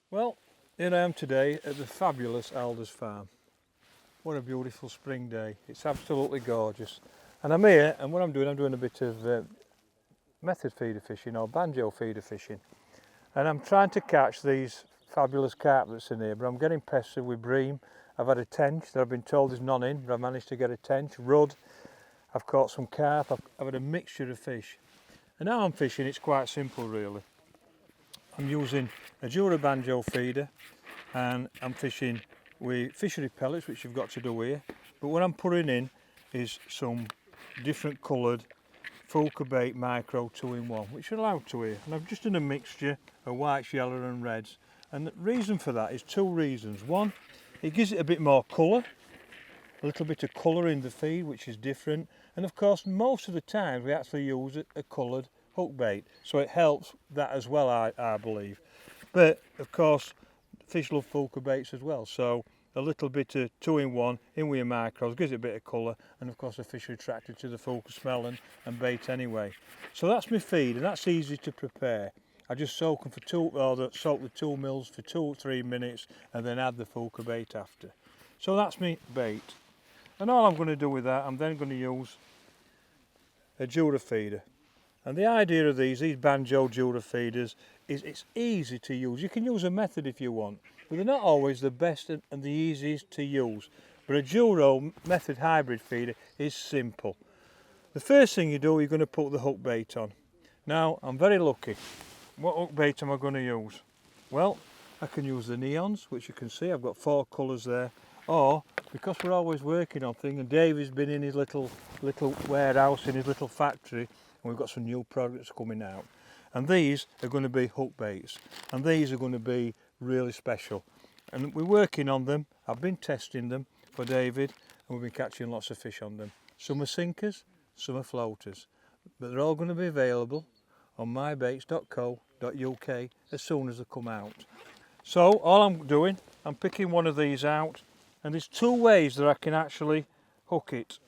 Well, here I am today at the fabulous Alders farm. What a beautiful spring day. It's absolutely gorgeous. And I'm here, and what I'm doing a bit of method feeder fishing or banjo feeder fishing. And I'm trying to catch these fabulous carp that's in here, but I'm getting pestered with bream. I've had a tench that I've been told there's none in, but I've managed to get a tench, rudd. I've caught some carp, I've had a mixture of fish. And now I'm fishing, it's quite simple really. I'm using a Jura banjo feeder and I'm fishing with fishery pellets, which you've got to do here. But what I'm putting in is some different coloured Fjuka bait micro 2-in-1, which you're allowed to here. And I've just done a mixture of whites, yellow and reds. And the reason for that is two reasons. One, it gives it a bit more colour, a little bit of colour in the feed, which is different. And of course, most of the time we actually use a coloured hook bait, so it helps that as well, I believe. But of course, fish love Fjuka baits as well, so a little bit of 2-in-1 in with your micros gives it a bit of colour, and of course the fish are attracted to the Fjuka smell and bait anyway. So that's my feed, and that's easy to prepare. I just soak them soak the 2 mils for 2 or 3 minutes, and then add the Fjuka bait after. So that's my bait. And all I'm going to do with that, I'm then going to use a Jura feeder. And the idea of these banjo Jura feeders is it's easy to use. You can use a method if you want, but they're not always the best and the easiest to use. But a Jura method hybrid feeder is simple. The first thing you do, you're going to put the hook bait on. Now, I'm very lucky. What hook bait am I going to use? Well, I can use the neons, which you can see, I've got 4 colours there. Or, because we're always working on things, and Davy's been in his little warehouse, in his little factory, and we've got some new products coming out. And these are going to be hook baits, and these are going to be really special. And we're working on them. I've been testing them for David, and we've been catching lots of fish on them. Some are sinkers, some are floaters, but they're all going to be available on mybaits.co.uk as soon as they come out. So all I'm doing, I'm picking one of these out, and there's 2 ways that I can actually hook it.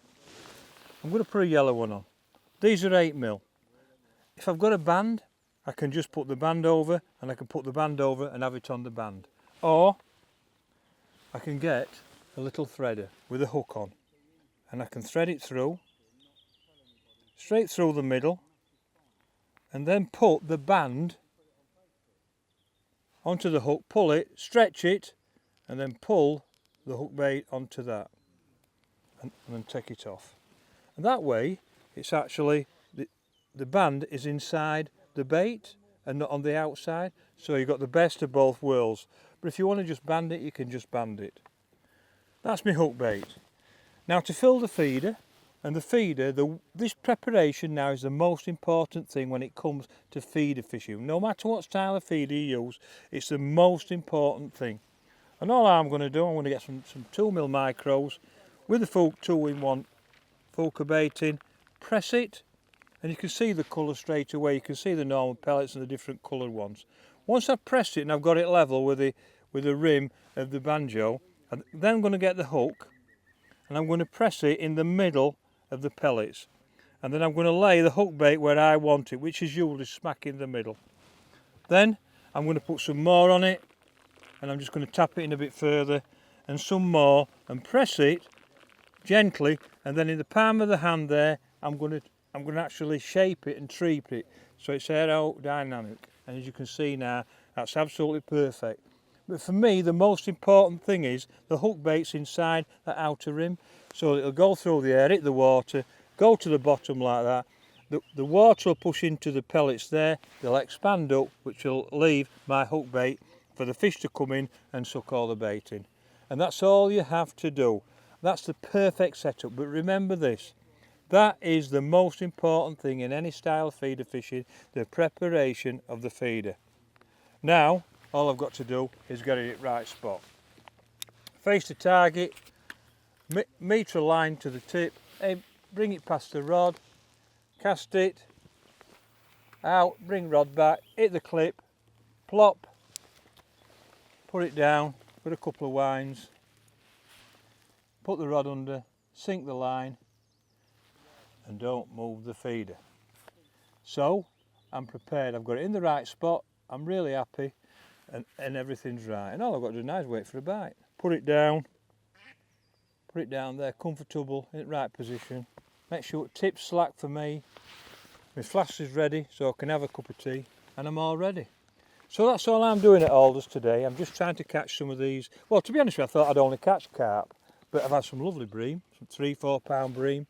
I'm going to put a yellow one on. These are 8mm. If I've got a band, I can just put the band over, and I can put the band over and have it on the band. Or I can get a little threader with a hook on, and I can thread it through, straight through the middle, and then put the band onto the hook, pull it, stretch it, and then pull the hook bait onto that, and then take it off. And that way, it's actually, the band is inside the bait and not on the outside, so you've got the best of both worlds. But if you want to just band it, you can just band it. That's my hook bait. Now to fill the feeder, and the feeder, this preparation now is the most important thing when it comes to feeder fishing. No matter what style of feeder you use, it's the most important thing. And all I'm going to do, I'm going to get some 2mm micros with the 2-in-1 Fjuka bait in, press it, and you can see the colour straight away. You can see the normal pellets and the different coloured ones. Once I've pressed it and I've got it level with the rim of the banjo, I'm then going to get the hook and I'm going to press it in the middle of the pellets. And then I'm going to lay the hook bait where I want it, which is usually smack in the middle. Then I'm going to put some more on it, and I'm just going to tap it in a bit further, and some more, and press it gently, and then in the palm of the hand there, I'm going to actually shape it and treat it so it's aerodynamic. And as you can see now, that's absolutely perfect. But for me, the most important thing is the hook bait's inside that outer rim, so it'll go through the air, hit the water, go to the bottom like that. The water will push into the pellets there, they'll expand up, which will leave my hook bait for the fish to come in and suck all the bait in. And that's all you have to do. That's the perfect setup. But remember this, that is the most important thing in any style of feeder fishing, the preparation of the feeder. Now, all I've got to do is get it right spot. Face the target, metre line to the tip, bring it past the rod, cast it out, bring rod back, hit the clip, plop, put it down with a couple of winds, put the rod under, sink the line, and don't move the feeder. So I'm prepared, I've got it in the right spot, I'm really happy. and everything's right. And all I've got to do now is wait for a bite. Put it down there, comfortable, in the right position. Make sure it tips slack for me. My flask is ready so I can have a cup of tea and I'm all ready. So that's all I'm doing at Alders today. I'm just trying to catch some of these. Well, to be honest with you, I thought I'd only catch carp, but I've had some lovely bream, some 3-4 pound bream.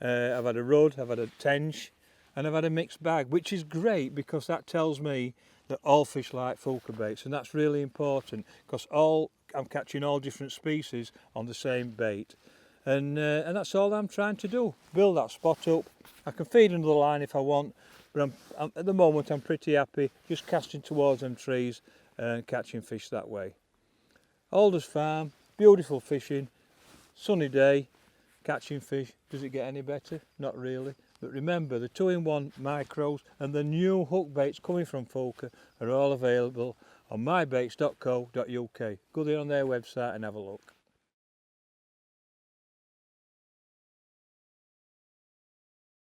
I've had a rudd, I've had a tench, and I've had a mixed bag, which is great because that tells me that all fish like Fjuka baits, and that's really important because I'm catching all different species on the same bait. And that's all I'm trying to do, build that spot up. I can feed another line if I want, but at the moment I'm pretty happy just casting towards them trees and catching fish that way. Alders Farm, beautiful fishing, sunny day, catching fish. Does it get any better? Not really. But remember, the 2-in-1 micros and the new hook baits coming from Fjuka are all available on mybaits.co.uk. Go there on their website and have a look.